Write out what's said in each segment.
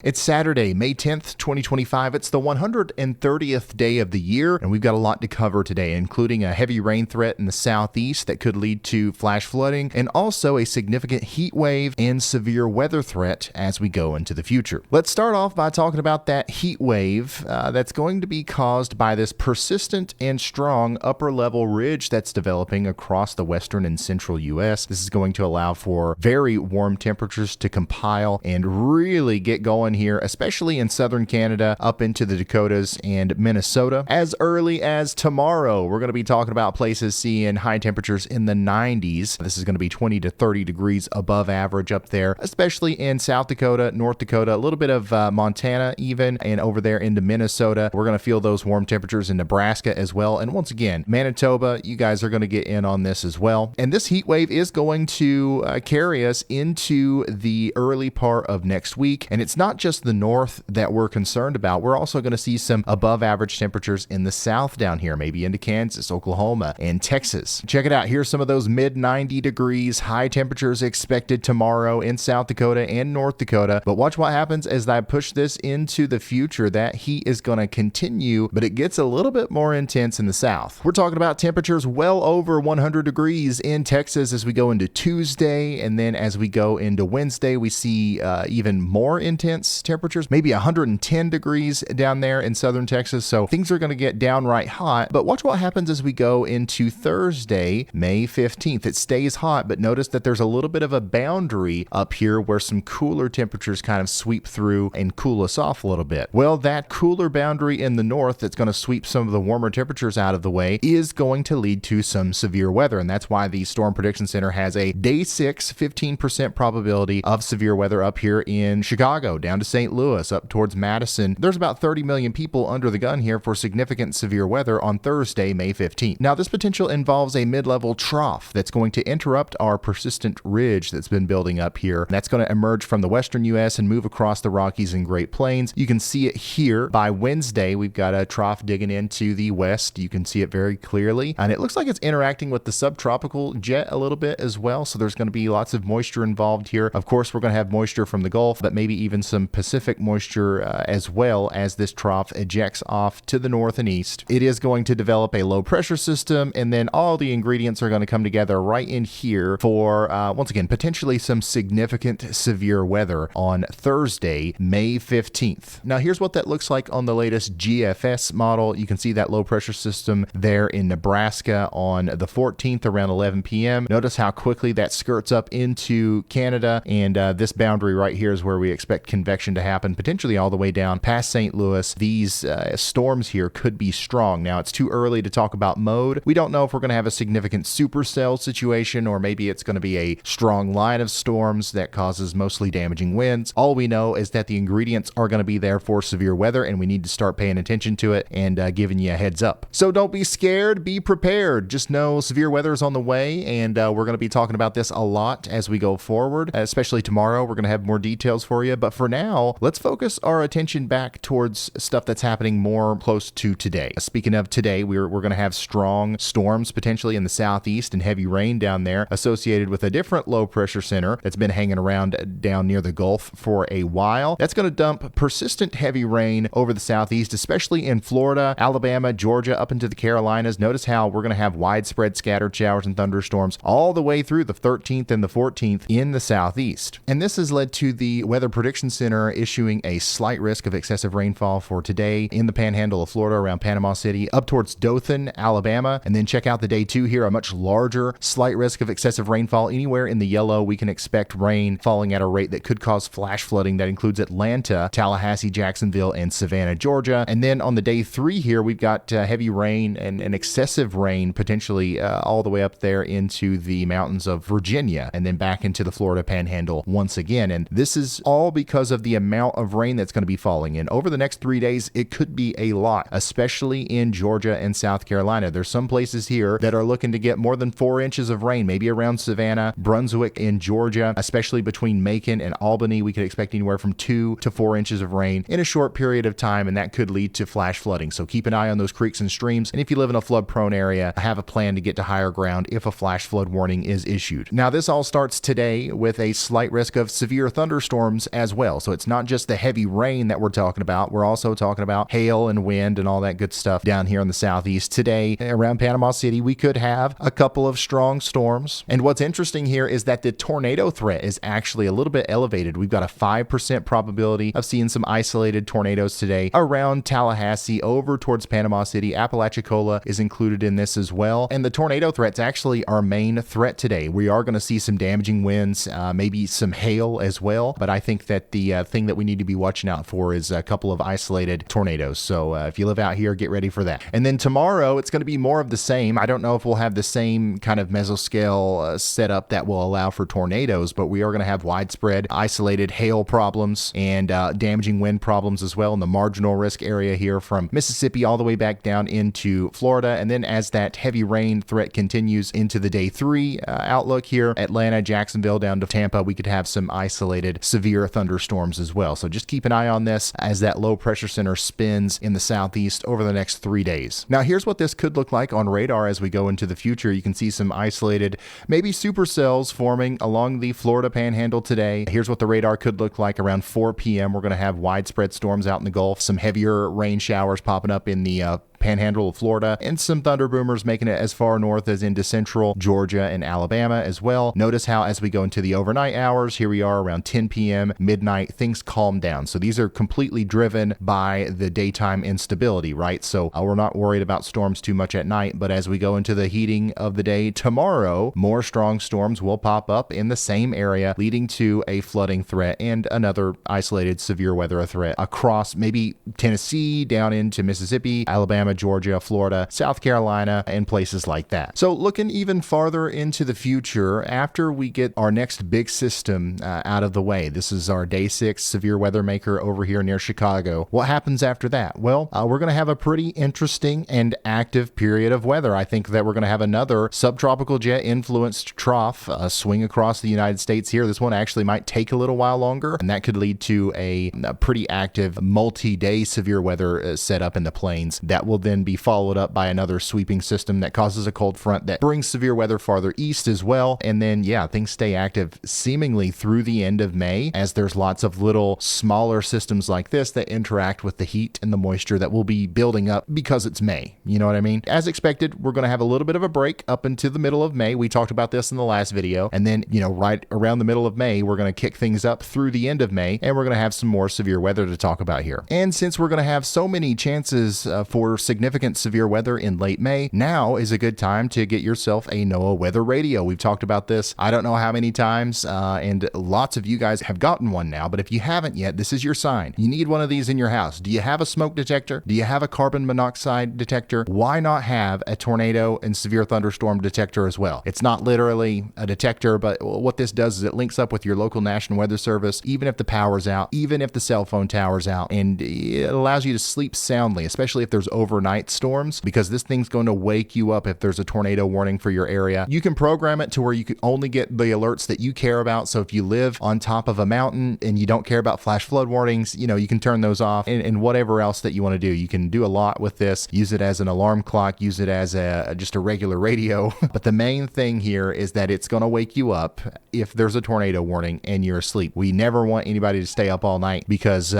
It's Saturday, May 10th, 2025. It's the 130th day of the year, and we've got a lot to cover today, including a heavy rain threat in the southeast that could lead to flash flooding, and also a significant heat wave and severe weather threat as we go into the future. Let's start off by talking about that heat wave that's going to be caused by this persistent and strong upper-level ridge that's developing across the western and central U.S. This is going to allow for very warm temperatures to compile and really get going here, especially in southern Canada, up into the Dakotas and Minnesota. As early as tomorrow, we're going to be talking about places seeing high temperatures in the 90s. This is going to be 20 to 30 degrees above average up there, especially in South Dakota, North Dakota, a little bit of Montana even, and over there into Minnesota. We're going to feel those warm temperatures in Nebraska as well. And once again, Manitoba, you guys are going to get in on this as well. And this heat wave is going to carry us into the early part of next week. And it's not just the north that we're concerned about. We're also going to see some above average temperatures in the south down here, maybe into Kansas, Oklahoma, and Texas. Check it out. Here's some of those mid 90 degrees high temperatures expected tomorrow in South Dakota and North Dakota. But watch what happens as I push this into the future. That heat is going to continue, but it gets a little bit more intense in the south. We're talking about temperatures well over 100 degrees in Texas as we go into Tuesday. And then as we go into Wednesday, we see even more intense temperatures, maybe 110 degrees down there in southern Texas. So things are going to get downright hot. But watch what happens as we go into Thursday, May 15th. It stays hot, but notice that there's a little bit of a boundary up here where some cooler temperatures kind of sweep through and cool us off a little bit. Well, that cooler boundary in the north that's going to sweep some of the warmer temperatures out of the way is going to lead to some severe weather. And that's why the Storm Prediction Center has a day 6, 15% probability of severe weather up here in Chicago, down to St. Louis, up towards Madison. There's about 30 million people under the gun here for significant severe weather on Thursday, May 15th. Now, this potential involves a mid-level trough that's going to interrupt our persistent ridge that's been building up here. That's going to emerge from the western U.S. and move across the Rockies and Great Plains. You can see it here. By Wednesday, we've got a trough digging into the west. You can see it very clearly, and it looks like it's interacting with the subtropical jet a little bit as well, so there's going to be lots of moisture involved here. Of course, we're going to have moisture from the Gulf, but maybe even some Pacific moisture as well as this trough ejects off to the north and east. It is going to develop a low pressure system, and then all the ingredients are going to come together right in here for, once again, potentially some significant severe weather on Thursday, May 15th. Now, here's what that looks like on the latest GFS model. You can see that low pressure system there in Nebraska on the 14th around 11 p.m. Notice how quickly that skirts up into Canada, and this boundary right here is where we expect convection to happen, potentially all the way down past St. Louis. These storms here could be strong. Now, it's too early to talk about mode. We don't know if we're going to have a significant supercell situation, or maybe it's going to be a strong line of storms that causes mostly damaging winds. All we know is that the ingredients are going to be there for severe weather, and we need to start paying attention to it and giving you a heads up. So don't be scared, be prepared. Just know severe weather is on the way, and we're going to be talking about this a lot as we go forward, especially tomorrow. We're going to have more details for you, but for now, let's focus our attention back towards stuff that's happening more close to today. Speaking of today, we're going to have strong storms potentially in the southeast and heavy rain down there associated with a different low pressure center that's been hanging around down near the Gulf for a while. That's going to dump persistent heavy rain over the southeast, especially in Florida, Alabama, Georgia, up into the Carolinas. Notice how we're going to have widespread scattered showers and thunderstorms all the way through the 13th and the 14th in the southeast. And this has led to the Weather Prediction Center issuing a slight risk of excessive rainfall for today in the panhandle of Florida around Panama City up towards Dothan, Alabama. And then check out the day 2 here, a much larger slight risk of excessive rainfall. Anywhere in the yellow, we can expect rain falling at a rate that could cause flash flooding. That includes Atlanta, Tallahassee, Jacksonville, and Savannah, Georgia. And then on the day 3 here, we've got heavy rain and excessive rain potentially all the way up there into the mountains of Virginia and then back into the Florida panhandle once again. And this is all because of the amount of rain that's going to be falling. And over the next 3 days, it could be a lot, especially in Georgia and South Carolina. There's some places here that are looking to get more than 4 inches of rain, maybe around Savannah, Brunswick in Georgia, especially between Macon and Albany. We could expect anywhere from 2 to 4 inches of rain in a short period of time, and that could lead to flash flooding. So keep an eye on those creeks and streams. And if you live in a flood prone area, have a plan to get to higher ground if a flash flood warning is issued. Now, this all starts today with a slight risk of severe thunderstorms as well. So So it's not just the heavy rain that we're talking about. We're also talking about hail and wind and all that good stuff down here in the southeast. Today, around Panama City, we could have a couple of strong storms. And what's interesting here is that the tornado threat is actually a little bit elevated. We've got a 5% probability of seeing some isolated tornadoes today around Tallahassee over towards Panama City. Apalachicola is included in this as well. And the tornado threat's actually our main threat today. We are going to see some damaging winds, maybe some hail as well. But I think that the thing that we need to be watching out for is a couple of isolated tornadoes. So if you live out here, get ready for that. And then tomorrow, it's going to be more of the same. I don't know if we'll have the same kind of mesoscale setup that will allow for tornadoes, but we are going to have widespread isolated hail problems and damaging wind problems as well in the marginal risk area here from Mississippi all the way back down into Florida. And then as that heavy rain threat continues into the day 3 outlook here, Atlanta, Jacksonville down to Tampa, we could have some isolated severe thunderstorms as well. So just keep an eye on this as that low pressure center spins in the southeast over the next 3 days. Now here's what this could look like on radar as we go into the future. You can see some isolated, maybe supercells forming along the Florida panhandle today. Here's what the radar could look like around 4 p.m. We're going to have widespread storms out in the Gulf, some heavier rain showers popping up in the panhandle of Florida, and some thunder boomers making it as far north as into central Georgia and Alabama as well. Notice how as we go into the overnight hours, here we are around 10 p.m., midnight, things calm down. So these are completely driven by the daytime instability, right? So we're not worried about storms too much at night, but as we go into the heating of the day tomorrow, more strong storms will pop up in the same area, leading to a flooding threat and another isolated severe weather threat across maybe Tennessee down into Mississippi, Alabama, Georgia, Florida, South Carolina, and places like that. So looking even farther into the future, after we get our next big system out of the way, this is our day 6 severe weather maker over here near Chicago. What happens after that? Well, we're going to have a pretty interesting and active period of weather. I think that we're going to have another subtropical jet influenced trough swing across the United States here. This one actually might take a little while longer, and that could lead to a pretty active multi-day severe weather setup in the plains that will then be followed up by another sweeping system that causes a cold front that brings severe weather farther east as well. And then, yeah, things stay active seemingly through the end of May, as there's lots of little smaller systems like this that interact with the heat and the moisture that will be building up because it's May. You know what I mean? As expected, we're going to have a little bit of a break up into the middle of May. We talked about this in the last video. And then, right around the middle of May, we're going to kick things up through the end of May, and we're going to have some more severe weather to talk about here. And since we're going to have so many chances for significant severe weather in late May, now is a good time to get yourself a NOAA weather radio. We've talked about this I don't know how many times, and lots of you guys have gotten one now, but if you haven't yet, this is your sign. You need one of these in your house. Do you have a smoke detector? Do you have a carbon monoxide detector? Why not have a tornado and severe thunderstorm detector as well? It's not literally a detector, but what this does is it links up with your local National Weather Service, even if the power's out, even if the cell phone tower's out, and it allows you to sleep soundly, especially if there's overnight storms, because this thing's going to wake you up if there's a tornado warning for your area. You can program it to where you can only get the alerts that you care about. So if you live on top of a mountain and you don't care about flash flood warnings, you can turn those off, and whatever else that you want to do. You can do a lot with this. Use it as an alarm clock, use it as just a regular radio. But the main thing here is that it's going to wake you up if there's a tornado warning and you're asleep. We never want anybody to stay up all night because,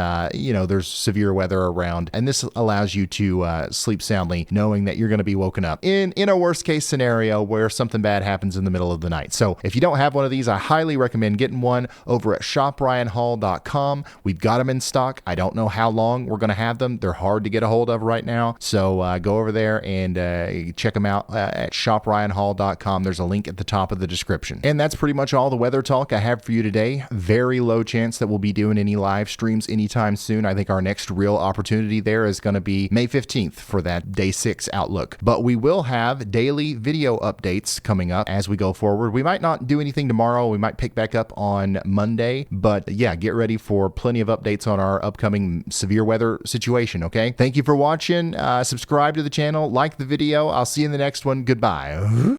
there's severe weather around, and this allows you to sleep soundly knowing that you're going to be woken up in a worst case scenario where something bad happens in the middle of the night. So if you don't have one of these, I highly recommend getting one over at shopryanhall.com. We've got them in stock. I don't know how long we're going to have them. They're hard to get a hold of right now. So go over there and check them out at shopryanhall.com. There's a link at the top of the description. And that's pretty much all the weather talk I have for you today. Very low chance that we'll be doing any live streams anytime soon. I think our next real opportunity there is going to be May 15th for that day 6 outlook. But we will have daily video updates coming up as we go forward. We might not do anything tomorrow. We might pick back up on Monday. But yeah, get ready for plenty of updates on our upcoming severe weather situation, okay? Thank you for watching. Subscribe to the channel. Like the video. I'll see you in the next one. Goodbye.